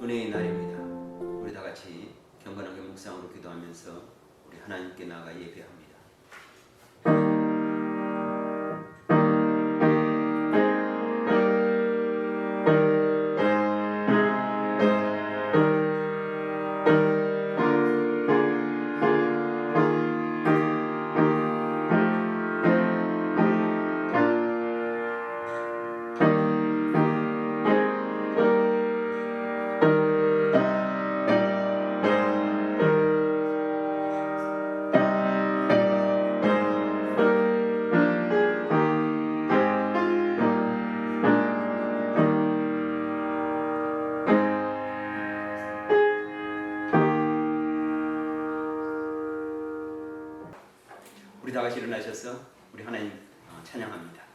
은혜의 날입니다. 우리 다 같이 경건하게 묵상으로 기도하면서 우리 하나님께 나아가 예배합니다. 우리 다 같이 일어나셔서 우리 하나님 찬양합니다.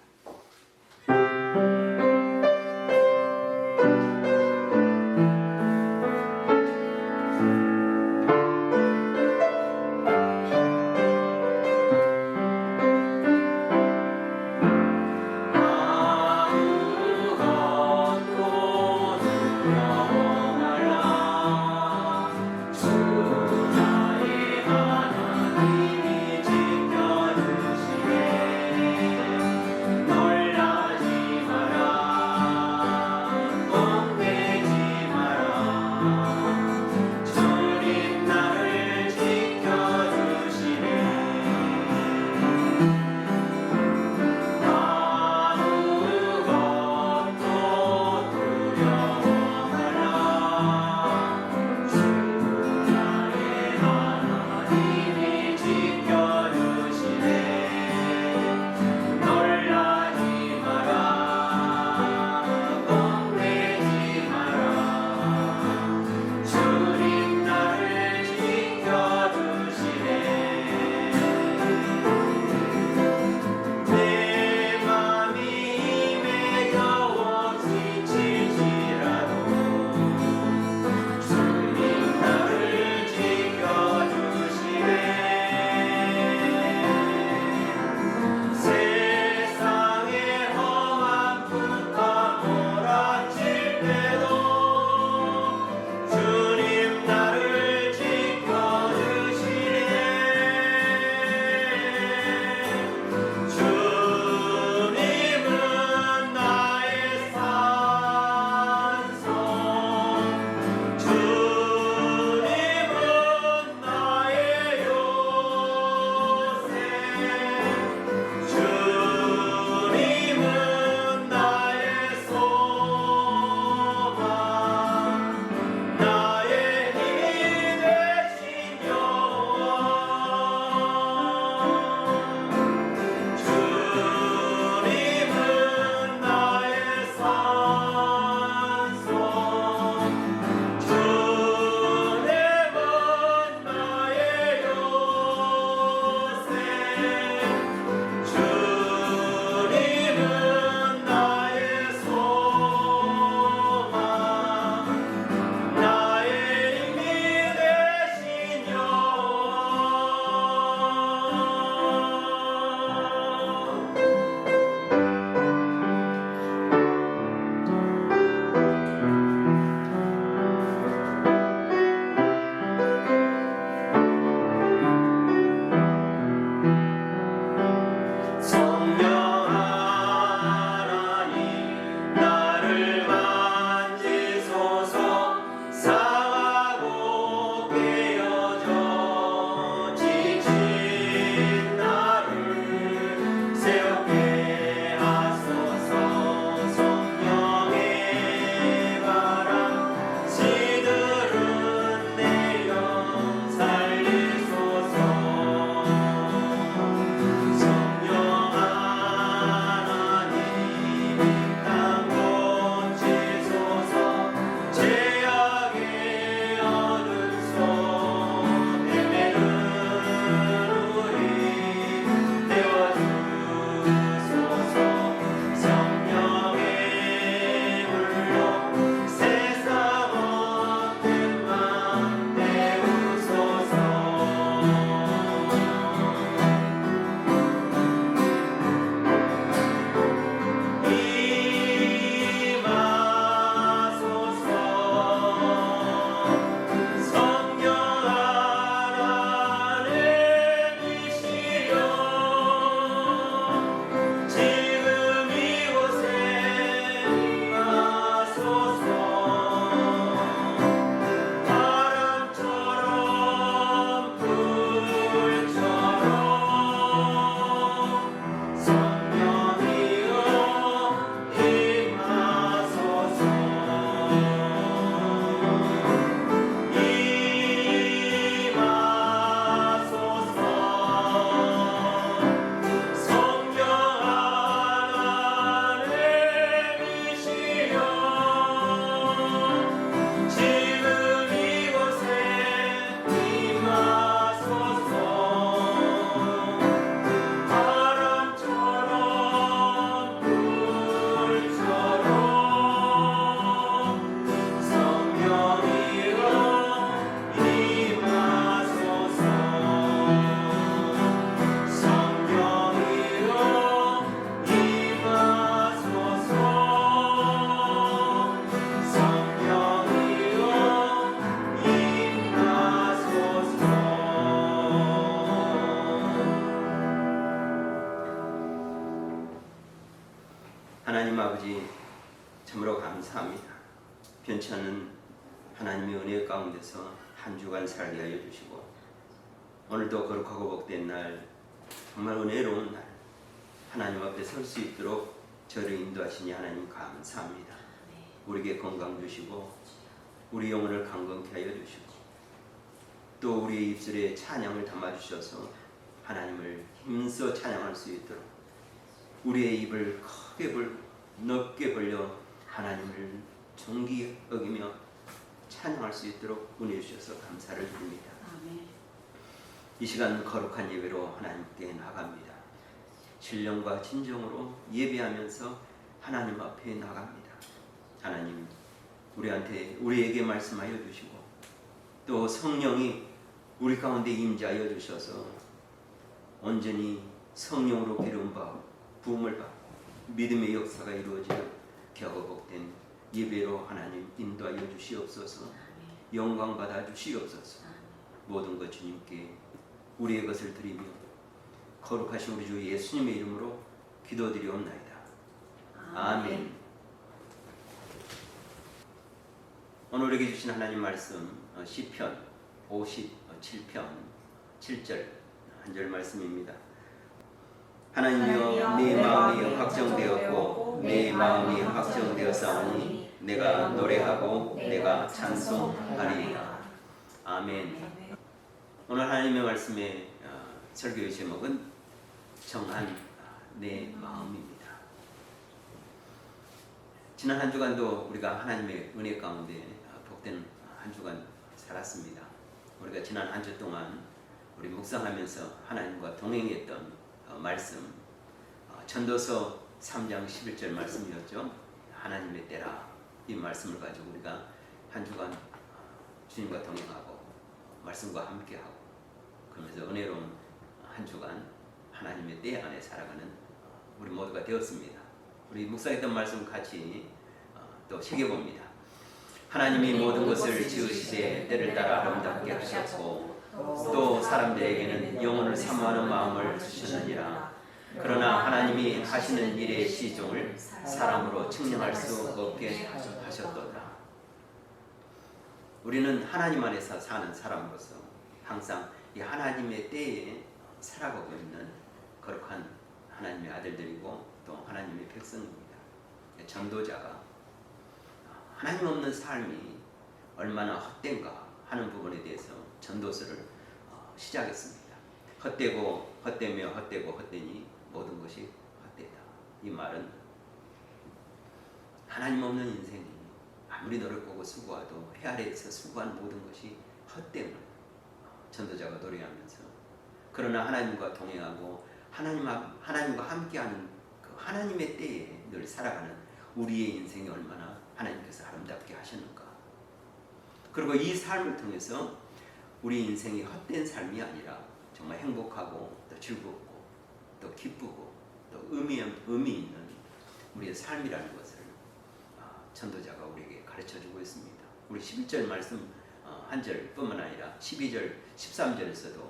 하나님 아버지 참으로 감사합니다. 변치 않는 하나님의 은혜 가운데서 한 주간 살게 하여 주시고 오늘도 거룩하고 복된 날, 정말 은혜로운 날, 하나님 앞에 설 수 있도록 저를 인도하시니 하나님 감사합니다. 우리에게 건강 주시고 우리 영혼을 강건케 하여 주시고 또 우리의 입술에 찬양을 담아주셔서 하나님을 힘써 찬양할 수 있도록 우리의 입을 크게 넓게 벌려 하나님을 존귀 여기며 찬양할 수 있도록 은혜 주셔서 감사를 드립니다. 이 시간 거룩한 예배로 하나님께 나갑니다. 신령과 진정으로 예배하면서 하나님 앞에 나갑니다. 하나님 우리에게 말씀하여 주시고 또 성령이 우리 가운데 임재하여 주셔서 온전히 성령으로 기름 부음을 받고 믿음의 역사가 이루어지는 겨우 복된 예배로 하나님 인도하여 주시옵소서. 영광 받아 주시옵소서. 모든 것 주님께 우리의 것을 드리며 거룩하신 우리 주 예수님의 이름으로 기도드리옵나이다. 아멘. 오늘 우리에게 주신 하나님 말씀 시편 57편 7절 한 절 말씀입니다. 하나님이여 내 마음이 확정되었고 내 마음이 확정되었사오니 내가 노래하고 내가 찬송하리이다. 아멘. 오늘 하나님의 말씀의 설교의 제목은 정한 내 마음입니다. 지난 한 주간도 우리가 하나님의 은혜 가운데 복된 한 주간 살았습니다. 우리가 지난 한 주 동안 우리 묵상하면서 하나님과 동행했던 말씀 전도서 3장 11절 말씀이었죠. 하나님의 때라, 이 말씀을 가지고 우리가 한 주간 주님과 동행하고 말씀과 함께하고 그러면서 은혜로운 한 주간 하나님의 때 안에 살아가는 우리 모두가 되었습니다. 우리 묵상했던 말씀 같이 또 새겨봅니다. 하나님이 모든 것을 지으시되 때를 따라 아름답게 하셨고 또 사람들에게는 영혼을 사모하는 마음을 주셨느니라. 그러나 하나님이 하시는 일의 시종을 사람으로 측량할 수 없게 하셨도다. 우리는 하나님 안에서 사는 사람으로서 항상 이 하나님의 때에 살아가고 있는 거룩한 하나님의 아들들이고 또 하나님의 백성입니다. 전도자가 하나님 없는 삶이 얼마나 헛된가 하는 부분에 대해서 전도서를 시작했습니다. 헛되며 헛되니 모든 것이 헛되다. 이 말은 하나님 없는 인생이 아무리 노력하고 수고해도 해 아래에서 수고한 모든 것이 헛됨을 전도자가 노래하면서, 그러나 하나님과 동행하고 하나님과 함께하는 그 하나님의 때에 늘 살아가는 우리의 인생이 얼마나 하나님께서 아름답게 하셨는가. 그리고 이 삶을 통해서 우리 인생이 헛된 삶이 아니라 정말 행복하고 또 즐겁고 또 기쁘고 또 의미 있는 우리의 삶이라는 것을 전도자가 우리에게 가르쳐주고 있습니다. 우리 11절 말씀 한 절뿐만 아니라 12절, 13절에서도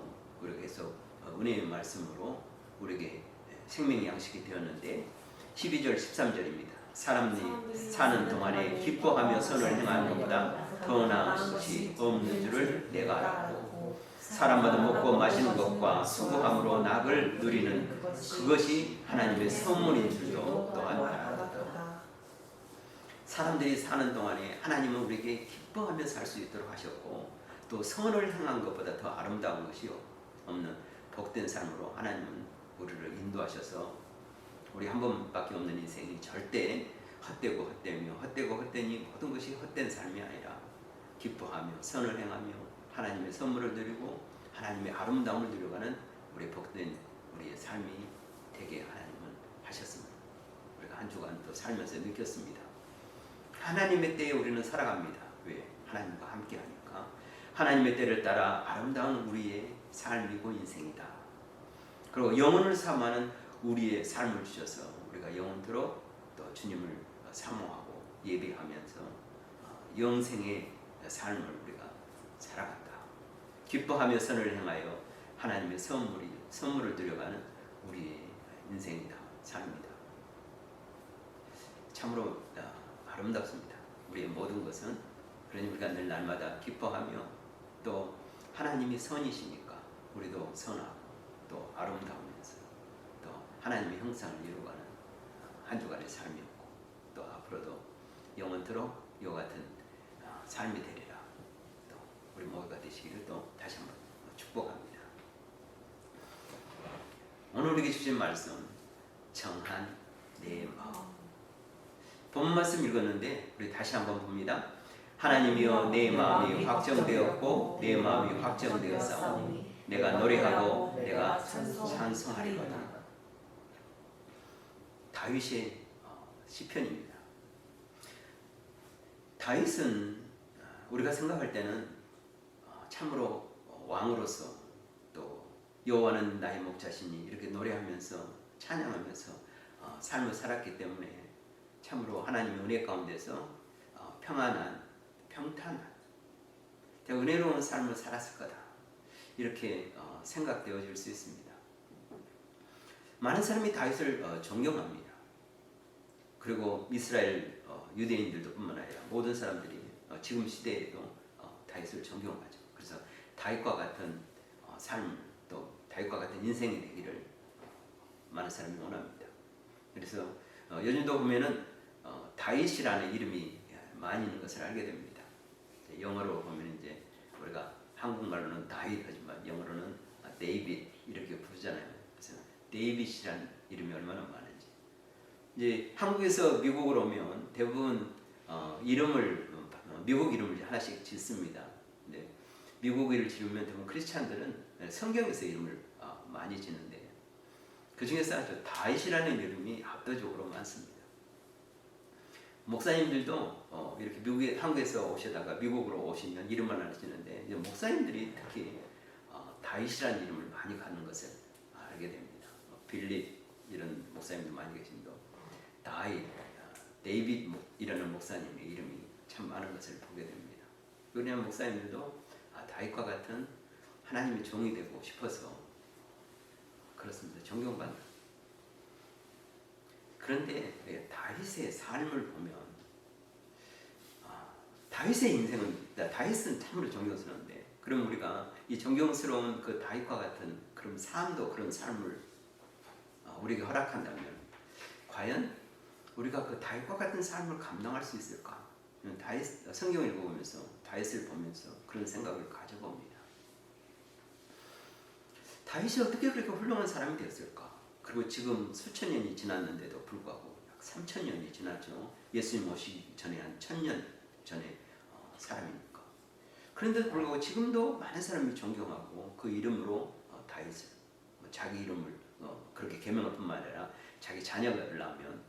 우리가 계속 은혜의 말씀으로 우리에게 생명의 양식이 되었는데 12절, 13절입니다. 사람들이 사는 동안에 기뻐하며 선을 행하는 것보다 더 나은 것이 없는 줄을 내가 알았고 사람마다 먹고 마시는 것과 수고함으로 낙을 누리는 그것이 하나님의 선물인 줄도 또한 알았다. 사람들이 사는 동안에 하나님은 우리에게 기뻐하며 살 수 있도록 하셨고 또 선을 행한 것보다 더 아름다운 것이 없는 복된 삶으로 하나님은 우리를 인도하셔서 우리 한 번밖에 없는 인생이 절대 헛되니 모든 것이 헛된 삶이 아니라 기뻐하며 선을 행하며 하나님의 선물을 누리고 하나님의 아름다움을 누려가는 우리 복된 우리의 삶이 되게 하나님은 하셨습니다. 우리가 한 주간 또 살면서 느꼈습니다. 하나님의 때에 우리는 살아갑니다. 왜? 하나님과 함께 하니까. 하나님의 때를 따라 아름다운 우리의 삶이고 인생이다. 그리고 영혼을 사모하는 우리의 삶을 주셔서 우리가 영원토록 또 주님을 사모하고 예배하면서 영생의 삶을 우리가 살아간다. 기뻐하며 선을 행하여 하나님의 선물을 들여가는 우리의 인생이다. 삶이다. 참으로 아름답습니다. 우리의 모든 것은. 그러니 우리가 늘 날마다 기뻐하며 또 하나님이 선이시니까 우리도 선하고 또 아름다우면서 또 하나님의 형상을 이루어가는 한 주간의 삶이었고 또 앞으로도 영원토록 이와 같은 삶이 되리라. 또 우리 모두가 되시기를 또 다시 한번 축복합니다. 오늘 우리에게 주신 말씀 정한 내 마음. 본 말씀 읽었는데 우리 다시 한번 봅니다. 하나님이여 내 마음이 확정되었고 내 마음이 확정되었사오니 내가 노래하고 내가 찬송하리로다. 다윗의 시편입니다. 다윗은 우리가 생각할 때는 참으로 왕으로서 또 여호와는 나의 목자시니 이렇게 노래하면서 찬양하면서 삶을 살았기 때문에 참으로 하나님의 은혜 가운데서 평안한 평탄한 은혜로운 삶을 살았을 거다 이렇게 생각되어질 수 있습니다. 많은 사람이 다윗을 존경합니다. 그리고 이스라엘 유대인들도 뿐만 아니라 모든 사람들이 지금 시대에도 다윗을 존경하죠. 그래서 다윗과 같은 삶 또 다윗과 같은 인생이 되기를 많은 사람이 원합니다. 그래서 요즘도 보면은 다윗이라는 이름이 많이 있는 것을 알게 됩니다. 영어로 보면 이제 우리가 한국말로는 다윗 하지만 영어로는 데이빗 이렇게 부르잖아요. 그래서 데이빗이라는 이름이 얼마나 많은지. 이제 한국에서 미국으로 오면 대부분 미국 이름을 하나씩 짓습니다. 근데 미국 이름을 지으면 대부분 크리스찬들은 성경에서 이름을 많이 짓는데 그 중에서 아주 다윗이라는 이름이 압도적으로 많습니다. 목사님들도 이렇게 한국에서 오시다가 미국으로 오시면 이름을 하나 짓는데 이제 목사님들이 특히 다윗이라는 이름을 많이 갖는 것을 알게 됩니다. 빌립 이런 목사님도 많이 계신데 다윗, 데이빗이라는 목사님의 이름이 참 많은 것을 보게 됩니다. 왜냐하면 목사님들도 다윗과 같은 하나님의 종이 되고 싶어서 그렇습니다. 존경받는. 그런데 다윗의 삶을 보면 다윗의 인생은 다윗은 참으로 존경스러운데 그럼 우리가 이 존경스러운 그 다윗과 같은 그런 삶도 그런 삶을 우리에게 허락한다면 과연 우리가 그 다윗과 같은 삶을 감당할 수 있을까? 성경을 읽어보면서 다윗을 보면서 그런 생각을 가져봅니다. 다윗이 어떻게 그렇게 훌륭한 사람이 되었을까? 그리고 지금 수천 년이 지났는데도 불구하고 약 3천 년이 지났죠. 예수님 오시기 전에 한 1000년 전에 사람이니까. 그런데도 불구하고 지금도 많은 사람이 존경하고 그 이름으로 다윗을 자기 이름을 그렇게 계명할 뿐만 아니라 자기 자녀를 낳으면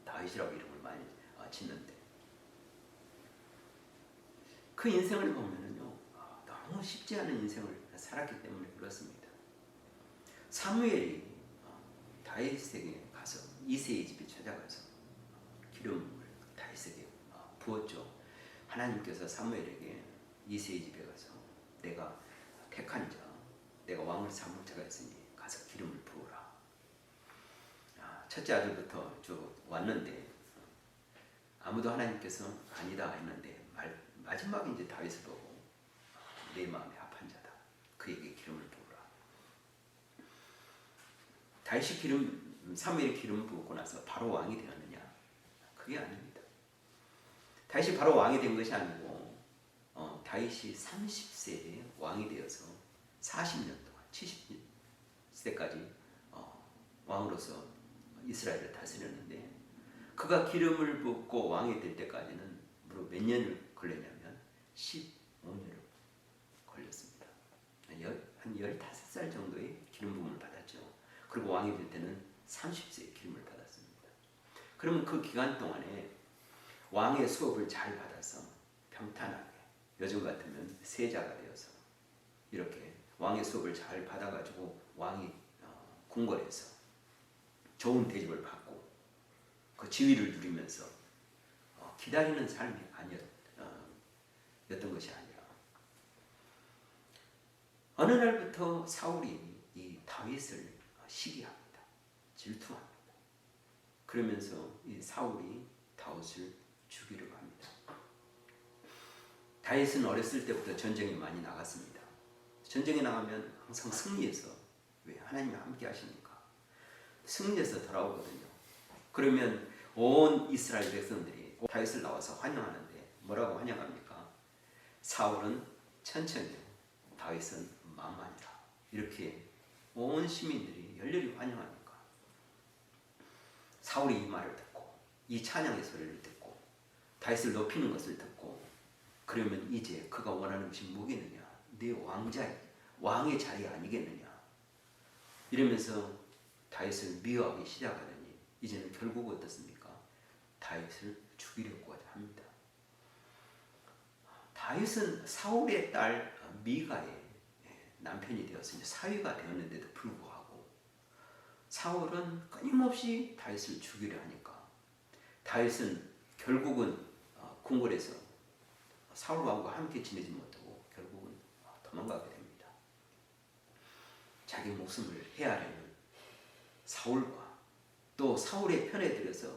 다윗이라고 이름을 많이 짓는데 그 인생을 보면은요 너무 쉽지 않은 인생을 살았기 때문에 그렇습니다. 사무엘이 다윗에게 가서 이새의 집에 찾아가서 기름을 다윗에게 부었죠. 하나님께서 사무엘에게 이새의 집에 가서 내가 택한 자, 내가 왕을 삼을 자가 있으니 가서 기름을 부으라. 첫째 아들부터 쭉 왔는데 아무도 하나님께서 아니다 했는데 마지막에 이제 다윗을 보고 내 마음에 합한 자다. 그에게 기름을 부으라. 다윗이 사무엘이 기름 부었고 나서 바로 왕이 되었느냐? 그게 아닙니다. 다윗이 바로 왕이 된 것이 아니고 다윗이 30세에 왕이 되어서 40년 동안 70세까지 왕으로서 이스라엘을 다스렸는데 그가 기름을 붓고 왕이 될 때까지는 무려 몇 년을 걸렸냐면 15년을 걸렸습니다. 한 15살 정도의 기름 부음을 받았죠. 그리고 왕이 될 때는 30세의 기름을 받았습니다. 그러면 그 기간 동안에 왕의 수업을 잘 받아서 평탄하게 요즘 같으면 세자가 되어서 이렇게 왕의 수업을 잘 받아가지고 왕이 궁궐에서 좋은 대접을 받고 그 지위를 누리면서 기다리는 삶이 아니었던 것이 아니라 어느 날부터 사울이 이 다윗을 시기합니다. 질투합니다. 그러면서 이 사울이 다윗을 죽이려고 합니다. 다윗은 어렸을 때부터 전쟁에 많이 나갔습니다. 전쟁에 나가면 항상 승리해서, 왜? 하나님이 함께 하시니까 승리해서 돌아오거든요. 그러면 온 이스라엘 백성들이 다윗을 나와서 환영하는데 뭐라고 환영합니까? 사울은 천천히, 다윗은 만만이다. 이렇게 온 시민들이 열렬히 환영하니까 사울이 이 말을 듣고 이 찬양의 소리를 듣고 다윗을 높이는 것을 듣고, 그러면 이제 그가 원하는 것이 뭐겠느냐? 내 왕의 자리 아니겠느냐? 이러면서 다윗을 미워하기 시작하더니 이제는 결국 어떻습니까? 다윗을 죽이려고 합니다. 다윗은 사울의 딸 미가의 남편이 되었으니 사위가 되었는데도 불구하고 사울은 끊임없이 다윗을 죽이려 하니까 다윗은 결국은 궁궐에서 사울 왕과 함께 지내지 못하고 결국은 도망가게 됩니다. 자기 목숨을 헤아려는 사울과 또 사울의 편에 들어서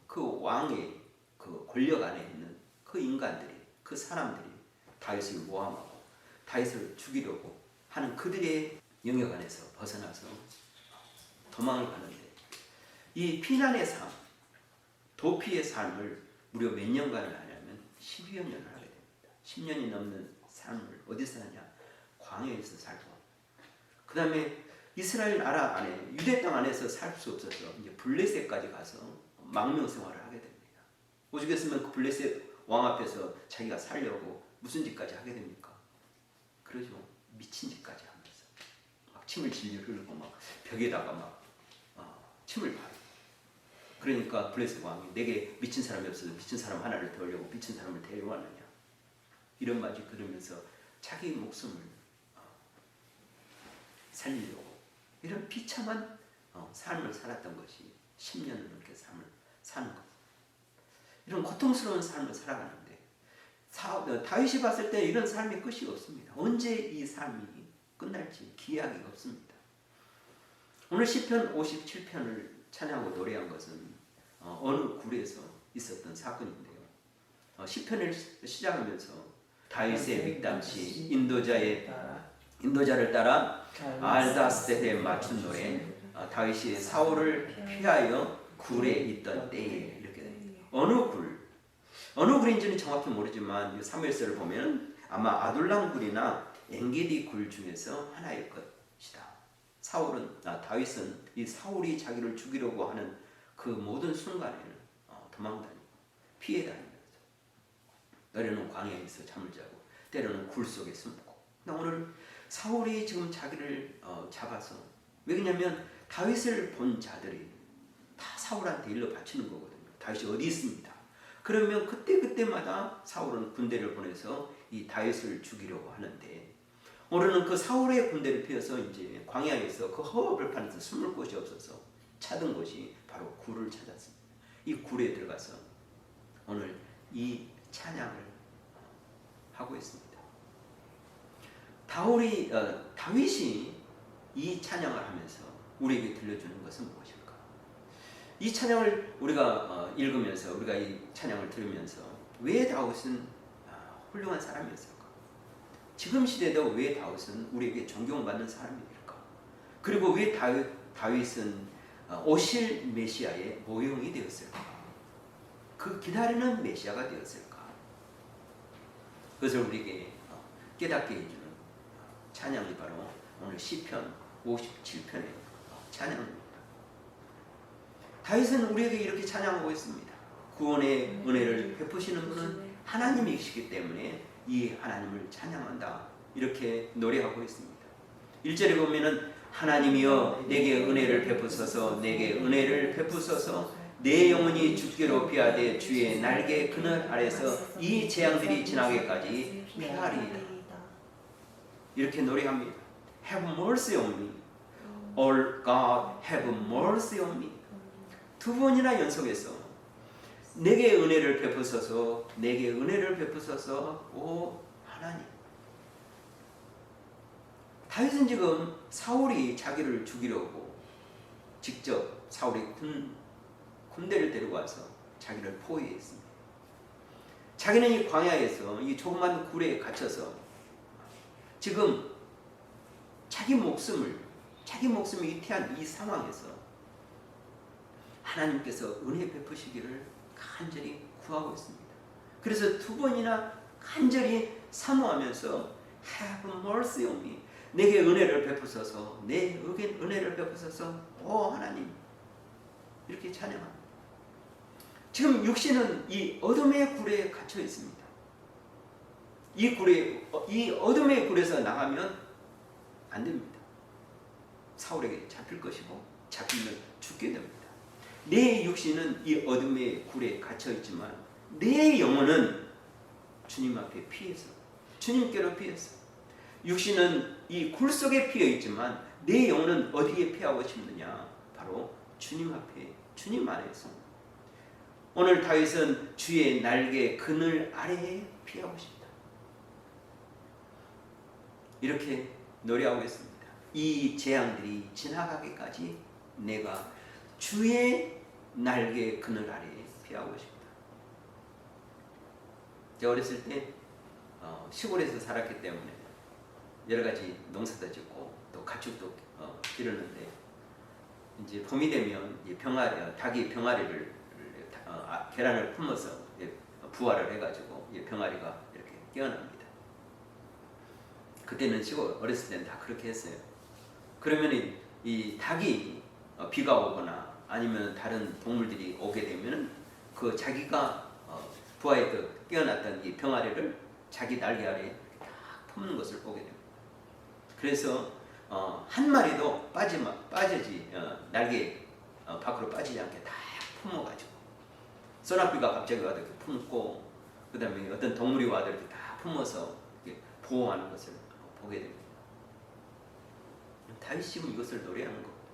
그 왕의 그 권력 안에 있는 그 인간들이, 그 사람들이 다윗을 모함하고 다윗을 죽이려고 하는 그들의 영역 안에서 벗어나서 도망을 가는데, 이 피난의 삶, 도피의 삶을 무려 몇 년간을 하냐면 10여 년을 하게 됩니다. 10년이 넘는 삶을 어디서 하냐? 광야에서 살고, 그 다음에 이스라엘 나라 안에, 유대 땅 안에서 살 수 없어서 이제 블레셋까지 가서 망명 생활을 하게 됩니다. 오죽했으면 그 블레셋 왕 앞에서 자기가 살려고 무슨 짓까지 하게 됩니까? 그러죠. 미친 짓까지 하면서 막 침을 질질 흘리고 막 벽에다가 막 침을 봐요. 그러니까 블레셋 왕이 내게 미친 사람이 없어서 미친 사람 하나를 데우려고 미친 사람을 데려왔느냐, 이런 말을 들으면서 자기 목숨을 살리려고 이런 비참한 삶을 살았던 것이 10년을 넘게 삶을 사는 것. 이런 고통스러운 삶을 살아가는데 다윗이 봤을 때 이런 삶의 끝이 없습니다. 언제 이 삶이 끝날지 기약이 없습니다. 오늘 시편 57편을 찬양하고 노래한 것은 어느 굴에서 있었던 사건인데요. 시편을 시작하면서 다윗의 믹담시 인도자를 따라 알다스에 맞춘 노래, 다윗이 사울을 피하여 굴에 있던 때에, 이렇게 됩니다. 어느 굴인지는 정확히 모르지만 사무엘서를 보면 아마 아둘람 굴이나 엔게디 굴 중에서 하나일 것이다. 다윗은 이 사울이 자기를 죽이려고 하는 그 모든 순간에는 도망다니고 피해 다니면서 때로는 광야에서 잠을 자고 때로는 굴 속에 숨고. 오늘 사울이 지금 자기를 잡아서, 왜냐면 다윗을 본 자들이 다 사울한테 일러 바치는 거거든요. 다윗이 어디 있습니다. 그러면 그때마다 사울은 군대를 보내서 이 다윗을 죽이려고 하는데, 오늘은 그 사울의 군대를 피해서 이제 광야에서 그 허허벌판에서 숨을 곳이 없어서 찾은 곳이 바로 굴을 찾았습니다. 이 굴에 들어가서 오늘 이 찬양을 하고 있습니다. 다윗이 이 찬양을 하면서 우리에게 들려주는 것은 무엇일까? 이 찬양을 우리가 읽으면서, 우리가 이 찬양을 들으면서 왜 다윗은 훌륭한 사람이었을까? 지금 시대도 왜 다윗은 우리에게 존경받는 사람일까? 그리고 왜 다윗은 오실 메시아의 모형이 되었을까? 그 기다리는 메시아가 되었을까? 그것을 우리에게 깨닫게 해주는 찬양이 바로 오늘 시편 57편의 찬양입니다. 다윗은 우리에게 이렇게 찬양하고 있습니다. 구원의 은혜를 베푸시는 분은 하나님이시기 때문에 이 하나님을 찬양한다, 이렇게 노래하고 있습니다. 1절에 보면은 하나님이여 내게 은혜를 베푸소서, 내게 은혜를 베푸소서, 내 영혼이 주께로 피하되 주의 날개 그늘 아래서 이 재앙들이 지나기까지 피하리이다. 이렇게 노래합니다. Have mercy on me. Oh God, have mercy on me. 두 번이나 연속해서 내게 은혜를 베푸소서, 내게 은혜를 베푸소서, 오 하나님. 다윗은 지금 사울이 자기를 죽이려고 직접 사울이 군대를 데리고 와서 자기를 포위했습니다. 자기는 이 광야에서 이 조그만 굴에 갇혀서 지금 자기 목숨을 위태한 이 상황에서 하나님께서 은혜 베푸시기를 간절히 구하고 있습니다. 그래서 두 번이나 간절히 사모하면서 Have mercy on me. 내게 은혜를 베푸소서. 내게 은혜를 베푸소서. 오 하나님. 이렇게 찬양합니다. 지금 육신은 이 어둠의 굴에 갇혀 있습니다. 이 어둠의 굴에서 나가면 안 됩니다. 사울에게 잡힐 것이고 잡히면 죽게 됩니다. 내 육신은 이 어둠의 굴에 갇혀 있지만 내 영혼은 주님 앞에 피해서 주님께로 피해서 육신은 이 굴 속에 피어 있지만 내 영혼은 어디에 피하고 싶느냐? 바로 주님 앞에 주님 안에서. 오늘 다윗은 주의 날개 그늘 아래에 피하고 싶다. 이렇게 노래하고 있습니다. 이 재앙들이 지나가기까지 내가 주의 날개 그늘 아래에 피하고 싶다. 제가 어렸을 때 시골에서 살았기 때문에 여러 가지 농사도 짓고 또 가축도 기르는데 이제 봄이 되면 닭이 병아리를 계란을 품어서 부화를 해가지고 병아리가 이렇게 깨어납니다. 그때는 시골 어렸을 때는 다 그렇게 했어요. 그러면 이 닭이 비가 오거나 아니면 다른 동물들이 오게 되면 그 자기가 부화에 깨어났던 이 병아리를 자기 날개 아래에 딱 품는 것을 보게 됩니다. 그래서 한 마리도 빠지지 날개 밖으로 빠지지 않게 다 품어가지고 소나비가 갑자기 와도 이렇게 품고 그 다음에 어떤 동물이 와도 이렇게 다 품어서 이렇게 보호하는 것을 보게 됩니다. 다윗이 이것을 노래하는 겁니다.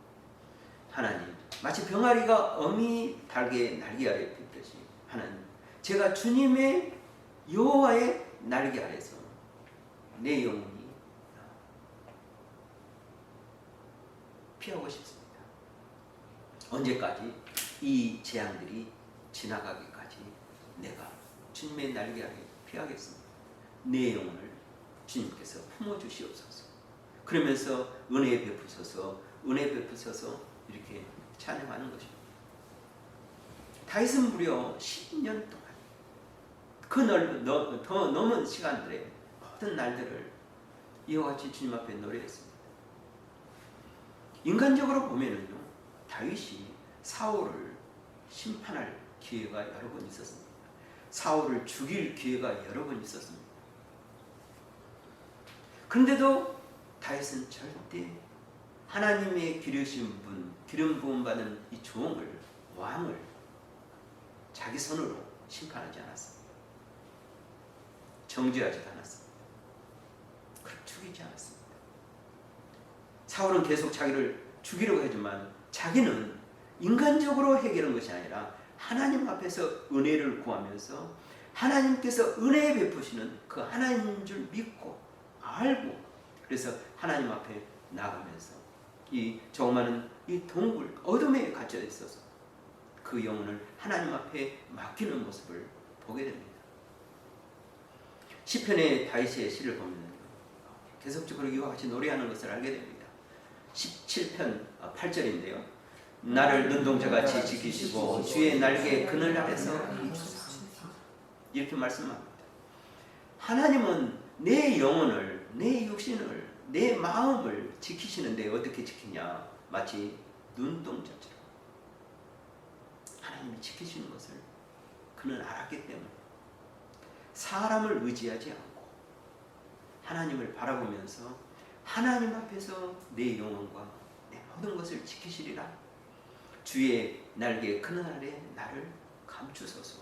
하나님, 마치 병아리가 어미 날개 아래에 pis듯이 하나님, 제가 주님의 여호와의 날개 아래서 내 영혼이 피하고 싶습니다. 언제까지? 이 재앙들이 지나가기까지 내가 주님의 날개 아래 피하겠습니다. 내 영혼을 주님께서 품어주시옵소서. 그러면서 은혜 베푸소서 이렇게 찬양하는 것입니다. 다윗은 무려 10년 동안 더 넘은 시간들의 모든 날들을 이와 같이 주님 앞에 노래했습니다. 인간적으로 보면은요, 다윗이 사울을 심판할 기회가 여러 번 있었습니다. 사울을 죽일 기회가 여러 번 있었습니다. 그런데도 다윗은 절대 하나님의 기르신 분, 기름 부음 받은 이 종을, 왕을 자기 손으로 심판하지 않았습니다. 정죄하지도 않았습니다. 죽이지 않았습니다. 사울은 계속 자기를 죽이려고 하지만 자기는 인간적으로 해결한 것이 아니라 하나님 앞에서 은혜를 구하면서 하나님께서 은혜 베푸시는 그 하나님인 줄 믿고 알고, 그래서 하나님 앞에 나가면서 이 조그마한 이 동굴 어둠에 갇혀 있어서 그 영혼을 하나님 앞에 맡기는 모습을 보게 됩니다. 시편의 다윗의 시를 보면 계속적으로 이와 같이 노래하는 것을 알게 됩니다. 17편 8절인데요. 나를 눈동자같이 지키시고 주의 날개 그늘 아래서 이렇게 말씀합니다. 하나님은 내 영혼을, 내 육신을, 내 마음을 지키시는데 어떻게 지키냐? 마치 눈동자처럼 하나님이 지키시는 것을 그는 알았기 때문에 사람을 의지하지 않고 하나님을 바라보면서 하나님 앞에서 내 영혼과 내 모든 것을 지키시리라. 주의 날개 그늘 아래 나를 감추소서.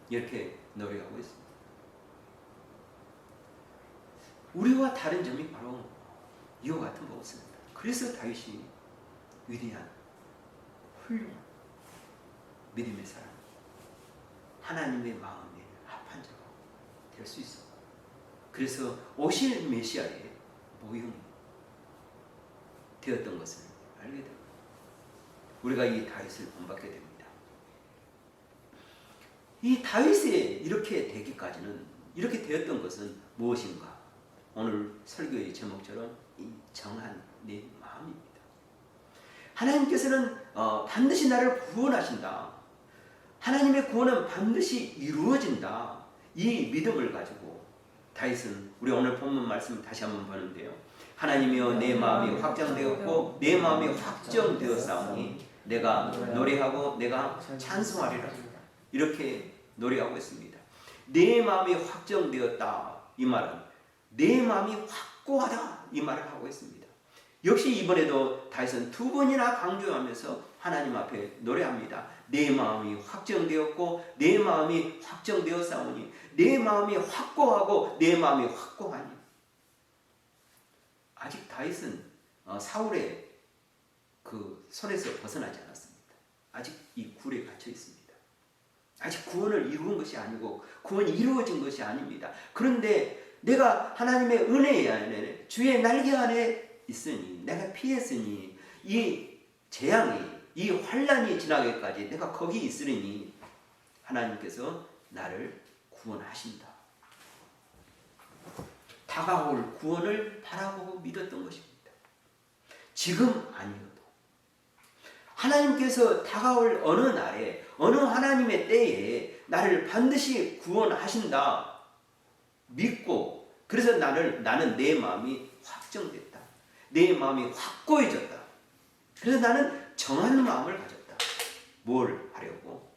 이렇게 노래하고 있습니다. 우리와 다른 점이 바로 이와 같은 것입니다. 그래서 다윗이 위대한 훌륭한 믿음의 사람, 하나님의 마음에 합한 자가 될 수 있었고, 그래서 오실 메시아의 모형이 되었던 것을 알게 됩니다. 우리가 이 다윗을 본받게 됩니다. 이 다윗이 이렇게 되기까지는, 이렇게 되었던 것은 무엇인가? 오늘 설교의 제목처럼 이 정한 내 마음입니다. 하나님께서는 반드시 나를 구원하신다. 하나님의 구원은 반드시 이루어진다. 이 믿음을 가지고 다윗은, 우리 오늘 본문 말씀 다시 한번 보는데요. 하나님이여 내 마음이 확정되었고 내 마음이 확정되었사오니 내가 노래하고 내가 찬송하리라. 이렇게 노래하고 있습니다. 내 마음이 확정되었다. 이 말은 내 마음이 확고하다. 이 말을 하고 있습니다. 역시 이번에도 다윗은 두 번이나 강조하면서 하나님 앞에 노래합니다. 내 마음이 확정되었고 내 마음이 확정되었사오니 내 마음이 확고하고 내 마음이 확고하니. 아직 다윗은 사울의 그 손에서 벗어나지 않았습니다. 아직 이 굴에 갇혀 있습니다. 아직 구원을 이루은 것이 아니고 구원이 이루어진 것이 아닙니다. 그런데 내가 하나님의 은혜 안에, 주의 날개 안에 있으니, 내가 피했으니, 이 재앙이, 이 환난이 지나기까지 내가 거기 있으리니 하나님께서 나를 구원하신다. 다가올 구원을 바라보고 믿었던 것입니다. 지금 아니어도 하나님께서 다가올 어느 날에, 어느 하나님의 때에 나를 반드시 구원하신다 믿고, 그래서 나는 내 마음이 확정됐다. 내 마음이 확고해졌다. 그래서 나는 정한 마음을 가졌다. 뭘 하려고?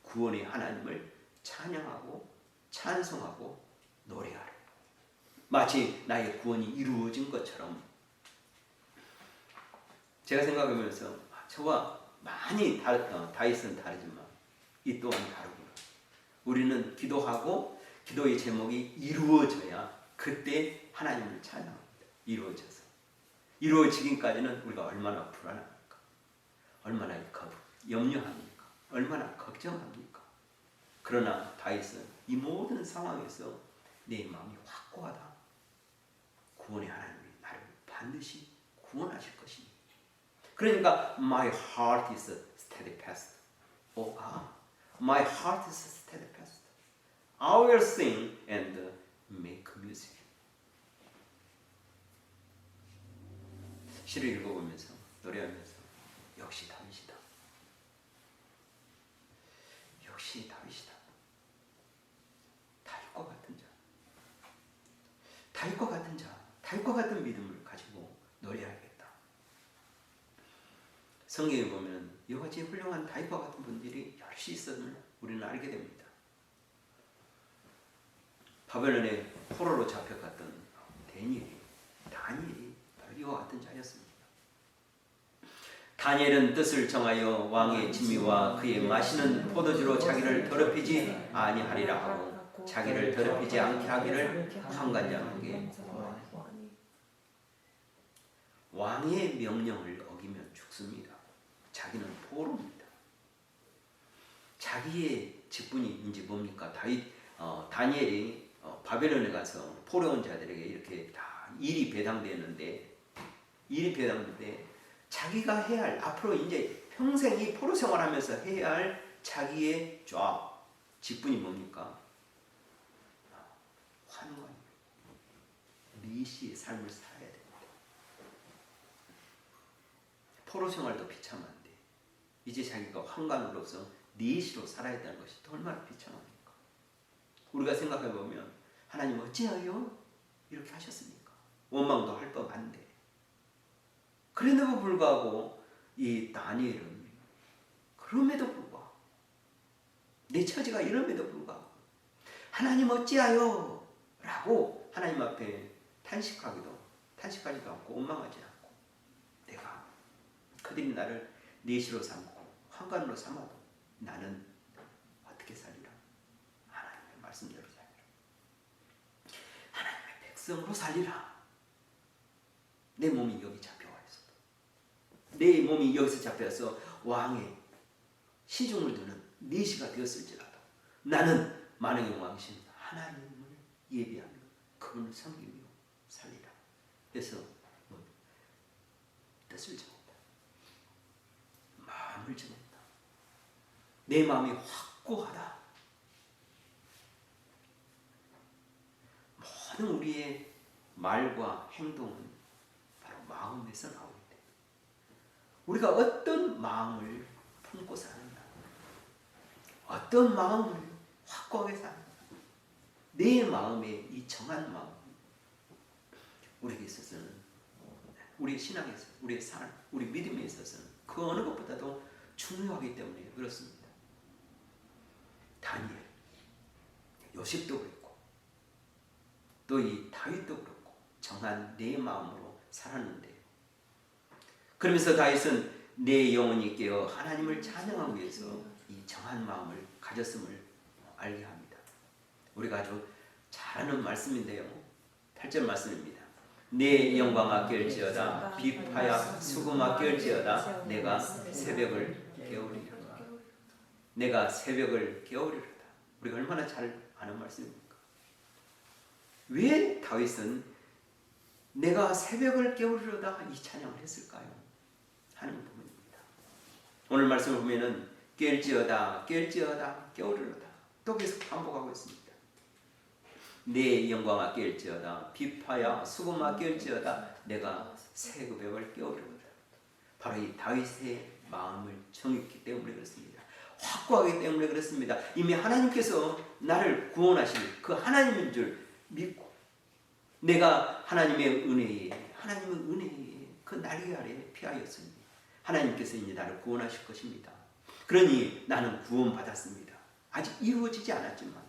구원의 하나님을 찬양하고 찬송하고 노래하려. 마치 나의 구원이 이루어진 것처럼. 제가 생각하면서 저와 많이 다윗은 다르지만 이 또한 다르구나. 우리는 기도하고 기도의 제목이 이루어져야 그때 하나님을 찬양합니다. 이루어져서. 이루어지기까지는 우리가 얼마나 불안합니까? 얼마나 염려합니까? 얼마나 걱정합니까? 그러나 다윗은 이 모든 상황에서 내 마음이 확고하다. 구원의 하나님이 나를 반드시 구원하실 것이니. 그러니까 my heart is steadfast. Oh God, my heart is steadfast. I will sing and make music. 시를 읽어보면서 노래하면서 역시 다윗이다. 역시 다윗이다. 다윗과 같은 자. 다윗과 같은 자. 다윗과 같은 믿음을 가지고 노래하겠다. 성경에 보면 이같이 훌륭한 다윗과 같은 분들이 여럿이 있었음을 우리는 알게 됩니다. 바벨론의 포로로 잡혀갔던 다니엘이 바로 이와 같은 자였습니다. 다니엘은 뜻을 정하여 왕의 진미와 그의 마시는 포도주로 자기를 더럽히지 아니하리라 하고 자기를 더럽히지 않게 하기를 환관장에게 왕의 명령을 어기면 죽습니다. 자기는 포로입니다. 자기의 직분이 이제 뭡니까? 다니엘이 바벨론에 가서 포로온 자들에게 이렇게 다 일이 배당되는데 자기가 해야 할, 앞으로 이제 평생 이 포로 생활하면서 해야 할 자기의 직분이 뭡니까? 환관, 미시의 삶을 살아야 됩니다. 포로 생활도 비참한데 이제 자기가 환관으로서 니시로 살아야 되는 것이 얼마나 비참합니까? 우리가 생각해보면 하나님 어찌하여 이렇게 하셨습니까? 원망도 할 법한데. 그런데도 불구하고 이 다니엘은 그럼에도 불구하고 내 처지가 이럼에도 불구하고 하나님 어찌하여 라고 하나님 앞에 탄식하지도 않고 원망하지 않고 내가 그들이 나를 내시로 삼고 환관으로 삼아도 나는 어떻게 살리라? 하나님의 말씀대로 살리라. 하나님의 백성으로 살리라. 내 몸이 여기 잡혀와 있어도, 내 몸이 여기서 잡혀서 왕의 시중을 두는 내시가 되었을지라도 나는 만왕의 왕이신 하나님을 예비하며 그분을 섬기며 살리라. 그래서 뜻을 정한다. 마음을 전했다. 내 마음이 확고하다. 모든 우리의 말과 행동은 바로 마음에서 나오는데 우리가 어떤 마음을 품고 사는가, 어떤 마음을 확고하게 사는가, 내 마음의 이 정한 마음, 우리에게 있어서는, 우리 신앙에 있어서, 우리의 삶, 우리 믿음에 있어서는 그 어느 것보다도 중요하기 때문에 그렇습니다. 다니엘, 요셉도 그랬고 또 이 다윗도 그렇고 정한 내 마음으로 살았는데, 그러면서 다윗은 내 영혼이 깨어 하나님을 찬양하기 위해서 이 정한 마음을 가졌음을 알게 합니다. 우리가 아주 잘 아는 말씀인데요. 8절 말씀입니다. 내 영광아 깰지어다 비파야 수금아 깰지어다 내가 새벽을 깨우리로다. 내가 새벽을 깨우리로다. 우리가 얼마나 잘 아는 말씀입니까? 왜 다윗은 내가 새벽을 깨우리로다 이 찬양을 했을까요? 하는 부분입니다. 오늘 말씀을 보면은 깰지어다 깰지어다 깨우리로다 또 계속 반복하고 있습니다. 내 영광아 깰지어다 비파야 수금아 깰지어다 내가 새벽을 깨우리로다. 바로 이 다윗의 마음을 정했기 때문에 그렇습니다. 확고하기 때문에 그렇습니다. 이미 하나님께서 나를 구원하실 그 하나님인 줄 믿고 내가 하나님의 은혜에 그 날개 아래 피하였으니 하나님께서 이제 나를 구원하실 것입니다. 그러니 나는 구원받았습니다. 아직 이루어지지 않았지만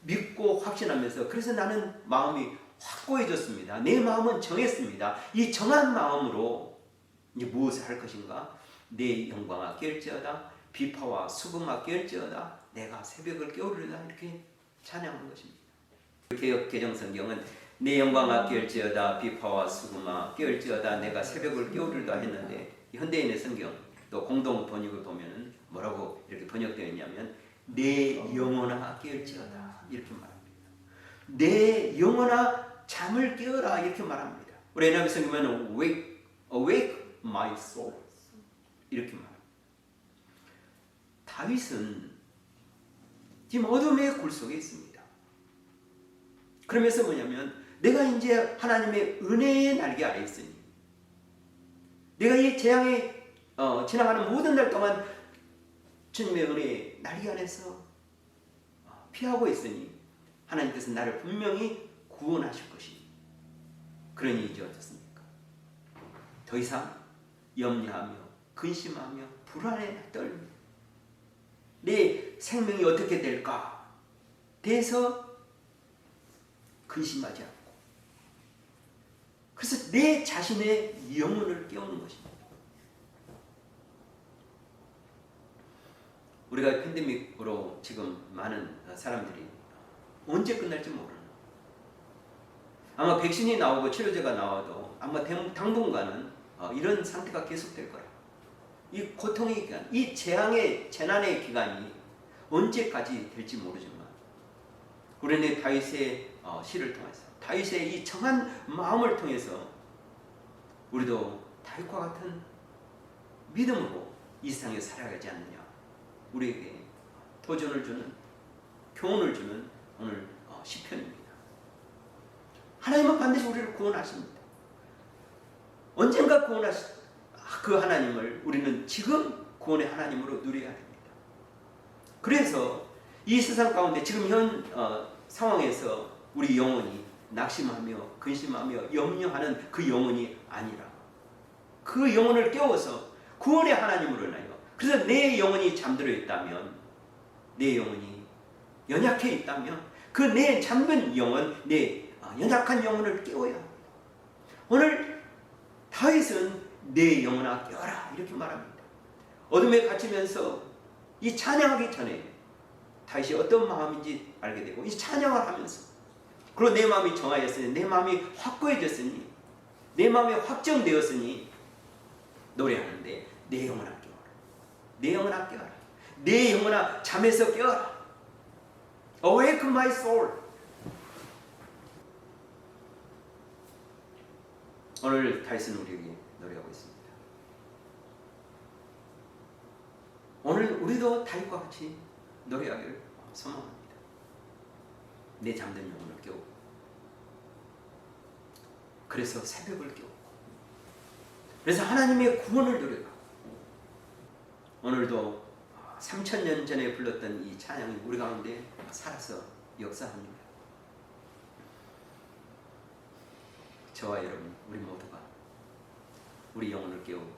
믿고 확신하면서, 그래서 나는 마음이 확고해졌습니다. 내 마음은 정했습니다. 이 정한 마음으로 이제 무엇을 할 것인가? 내 영광아 깰지어다 비파와 수금아 깰지어다 내가 새벽을 깨우리로다 이렇게 찬양하는 것입니다. 개역 개정성경은 내 영광아 깰지어다 비파와 수금아 깰지어다 내가 새벽을 깨우리로다 했는데, 현대인의 성경 또 공동 번역을 보면은 뭐라고 이렇게 번역되어 있냐면 내 영혼아 깰지어다 이렇게 말합니다. 내 영혼아 잠을 깨어라 이렇게 말합니다. 우리 NIV 성경에는 awake my soul 이렇게 말합니다. 다윗은 지금 어둠의 굴 속에 있습니다. 그러면서 뭐냐면 내가 이제 하나님의 은혜의 날개 아래 있으니, 내가 이 재앙에 지나가는 모든 날 동안 주님의 은혜의 날개 안에서 피하고 있으니 하나님께서 나를 분명히 구원하실 것이니, 그러니 이제 어떻습니까? 더 이상 염려하며 근심하며 불안에 떨며 내 생명이 어떻게 될까 대해서 근심하지 않고, 그래서 내 자신의 영혼을 깨우는 것입니다. 우리가 팬데믹으로 지금 많은 사람들이 언제 끝날지 모르는, 아마 백신이 나오고 치료제가 나와도 아마 당분간은 이런 상태가 계속될 거라. 이 고통의 기간, 이 재난의 기간이 언제까지 될지 모르지만, 우리는 다윗의 시를 통해서, 다윗의 이 정한 마음을 통해서 우리도 다윗과 같은 믿음으로 이 세상에 살아가지 않느냐, 우리에게 도전을 주는, 교훈을 주는 오늘 시편입니다. 하나님은 반드시 우리를 구원하십니다. 언젠가 구원하실 그 하나님을 우리는 지금 구원의 하나님으로 누려야 됩니다. 그래서 이 세상 가운데 지금 현 상황에서 우리 영혼이 낙심하며 근심하며 염려하는 그 영혼이 아니라 그 영혼을 깨워서 구원의 하나님으로 인하여, 그래서 내 영혼이 잠들어 있다면, 내 영혼이 연약해 있다면 그 내 잠든 영혼, 내 연약한 영혼을 깨워야 합니다. 오늘 다윗은 내 영혼아 깨어라 이렇게 말합니다. 어둠에 갇히면서 이 찬양하기 전에 다윗이 어떤 마음인지 알게 되고, 이 찬양을 하면서, 그리고 내 마음이 정하였으니, 내 마음이 확고해졌으니, 내 마음이 확정되었으니 노래하는데 내 영혼아 깨어라, 내 영혼아 깨어라, 내 영혼아 잠에서 깨어라, Awake my soul. 오늘 다윗은 우리에게 노래하고 있습니다. 오늘 우리도 다윗과 같이 노래하기를 소망합니다. 내 잠든 영혼을 깨우고, 그래서 새벽을 깨우고, 그래서 하나님의 구원을 누려가고, 오늘도 3000년 전에 불렀던 이 찬양이 우리 가운데 살아서 역사합니다. 저와 여러분, 우리 모두가 우리 영혼을 깨우고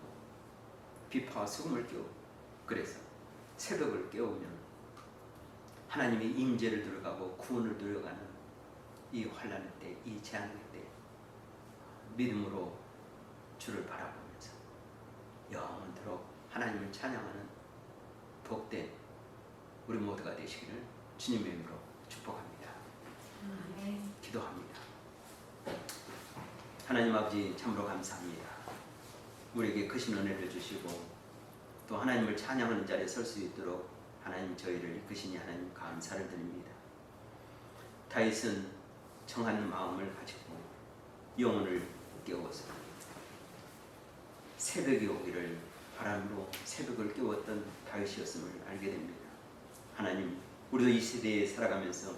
비파와 수금을 깨우고, 그래서 새벽을 깨우면 하나님의 임재를 누려가고 구원을 누려가는 이 환난의 때, 이 재앙의 때 믿음으로 주를 바라보면서 영원토록 하나님을 찬양하는 복된 우리 모두가 되시기를 주님의 이름으로 축복합니다. 기도합니다. 하나님 아버지, 참으로 감사합니다. 우리에게 크신 은혜를 주시고 또 하나님을 찬양하는 자리에 설 수 있도록 하나님 저희를 이끄시니 하나님 감사를 드립니다. 다윗은 청하는 마음을 가지고 영혼을 깨워서 새벽이 오기를 바람으로 새벽을 깨웠던 다윗이었음을 알게 됩니다. 하나님, 우리도 이 시대에 살아가면서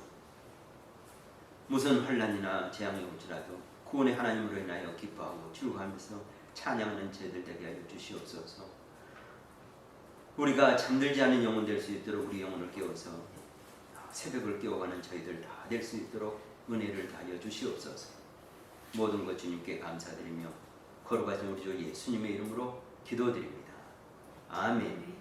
무슨 환난이나 재앙이 올지라도 구원의 하나님으로 인하여 기뻐하고 즐거워하면서 찬양하는 저희들 되게 하여 주시옵소서. 우리가 잠들지 않은 영혼 될 수 있도록 우리 영혼을 깨워서 새벽을 깨워가는 저희들 다 될 수 있도록 은혜를 다하여 주시옵소서. 모든 것 주님께 감사드리며 거룩하신 우리 주 예수님의 이름으로 기도드립니다. 아멘.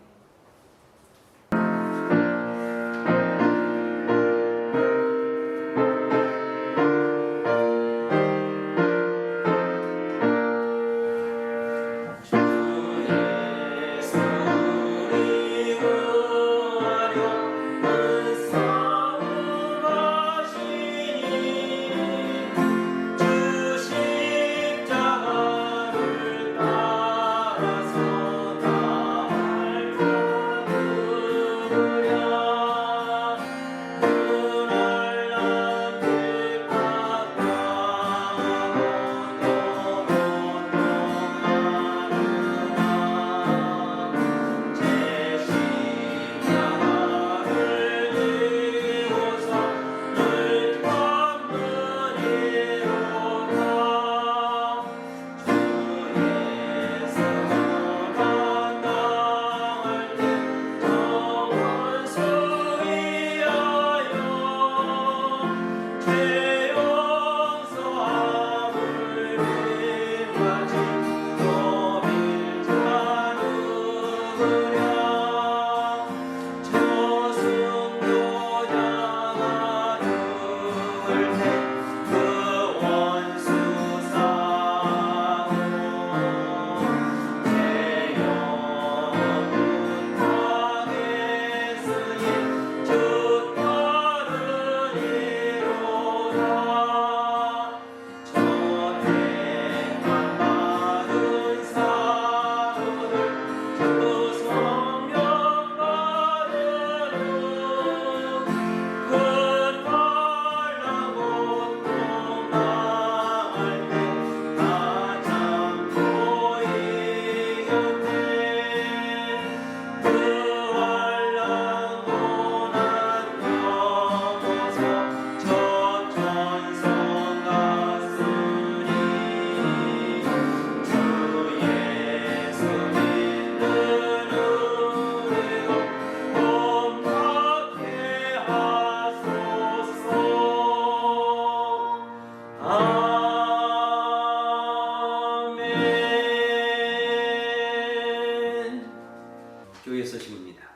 교회 소식입니다.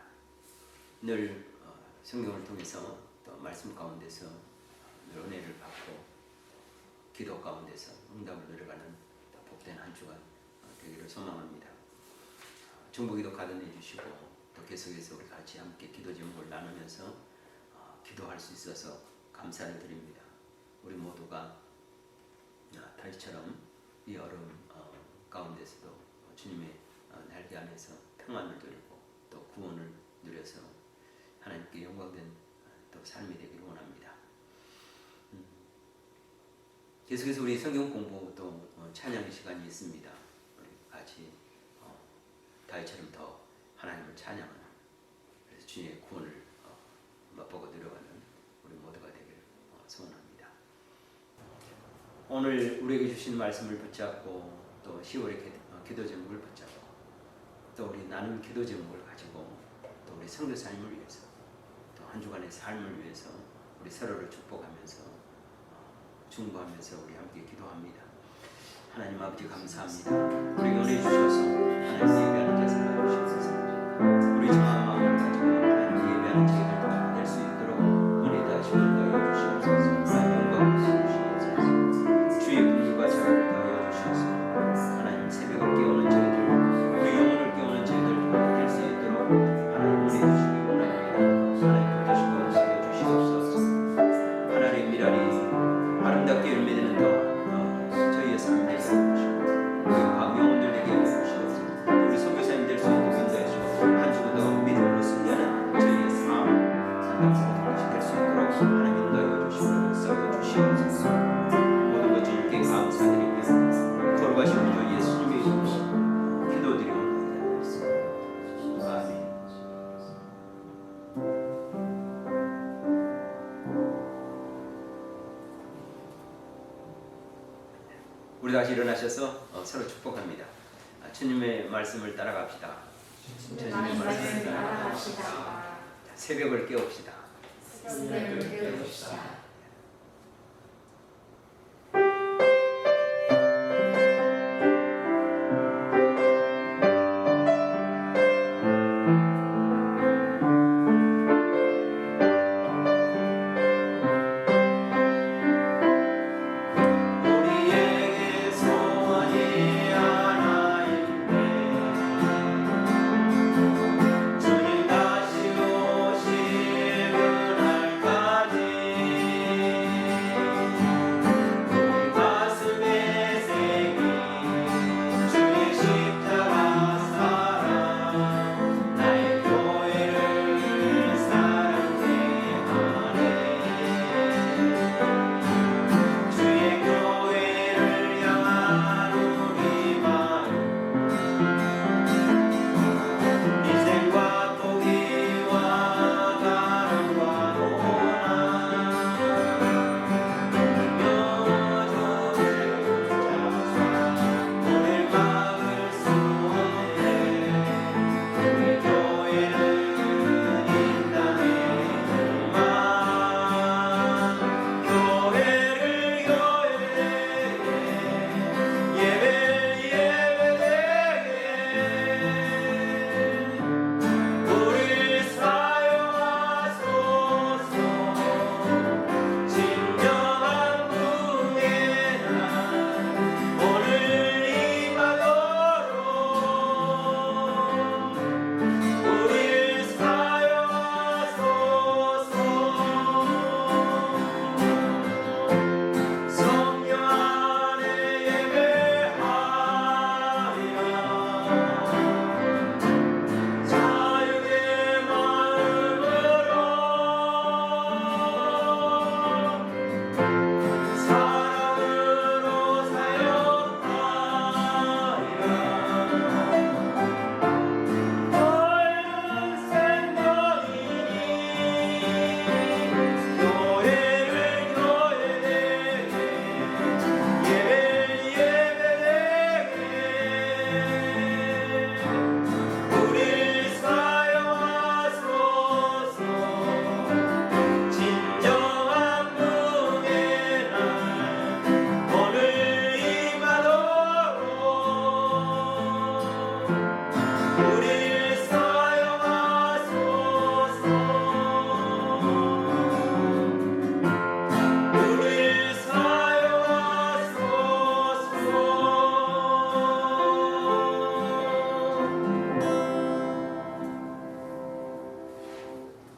늘 성경을 통해서 또 말씀 가운데서 늘 은혜를 받고 기도 가운데서 응답을 누려가는 복된 한 주간 되기를 소망합니다. 중보기도 가든해 주시고 또 계속해서 우리 같이 함께 기도 제목을 나누면서 기도할 수 있어서 감사를 드립니다. 우리 모두가 다윗처럼 이 어려운 가운데서도 주님의 날개 안에서 평안을 누리고 또 구원을 누려서 하나님께 영광된 또 삶이 되기를 원합니다. 계속해서 우리 성경 공부 또 찬양의 시간이 있습니다. 우리 같이 다윗처럼 더 하나님을 찬양하는 주님의 구원을 맛보고 들어가는 우리 모두가 되기를 소원합니다. 오늘 우리에게 주신 말씀을 붙잡고 또 10월의 기도 제목을 붙잡고 또 우리 나눔 기도 제목을 가지고 또 우리 선교사님을 위해서 또 한 주간의 삶을 위해서 우리 서로를 축복하면서 중보하면서 우리 함께 기도합니다. 하나님 아버지 감사합니다. 우리에게 은혜 주셔서 하나님 예배하는 자세를 주시옵소서. 우리 정한 마음을 가지고 하나님 예배하는 저희들 될 수 있도록 은혜 다하시고 인도하여 주시옵소서. 영광을 주시옵소서. 주의 긍휼과 자비를 더하여 주시옵소서. 하나님 새벽을 깨우는 저희들, 우리 영혼을 깨우는 저희들 될 수 있도록 하나님 은혜 주시기 원합니다. 하나님 붙드시고 역사해 주시옵소서. 하나님의 미랄이 아름답게 열매되는 저희의 삶 되게 해주시고 우리 영혼들 되게 해주시옵소서. 우리 선교사님 될 수 있도록 인도해 주시고 한 주보다 믿음으로 승리하는 저희의 삶 상담스러운 될 수 있도록 하나님 인도해 주시고 역사해 주시옵소서. 모든 것 주님께 감사드리며 거룩하신 주 예수님의 이름으로 기도드리옵나이다. 아멘. 우리 다시 일어나셔서 서로 축복합니다. 주님의 말씀을 따라갑시다. 주님의 말씀을 따라갑시다. 새벽을 깨웁시다. 새벽을 깨웁시다.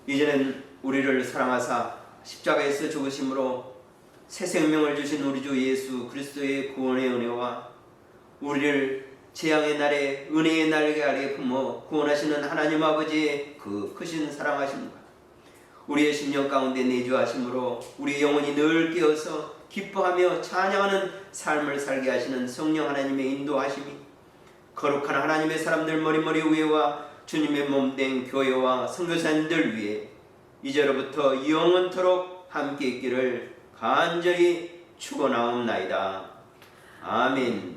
이제는 우리를 사랑하사 십자가에서 죽으심으로 새 생명을 주신 우리 주 예수 그리스도의 구원의 은혜와 우리를 재앙의 날에 은혜의 날개 아래 품어 구원하시는 하나님 아버지의 그 크신 사랑하심과 우리의 심령 가운데 내주하심으로 우리 영혼이 늘 깨어서 기뻐하며 찬양하는 삶을 살게 하시는 성령 하나님의 인도하심이 거룩한 하나님의 사람들 머리머리 위에와 주님의 몸된 교회와 선교사님들 위해 이제로부터 영원토록 함께 있기를 간절히 축원하옵나이다. 아멘.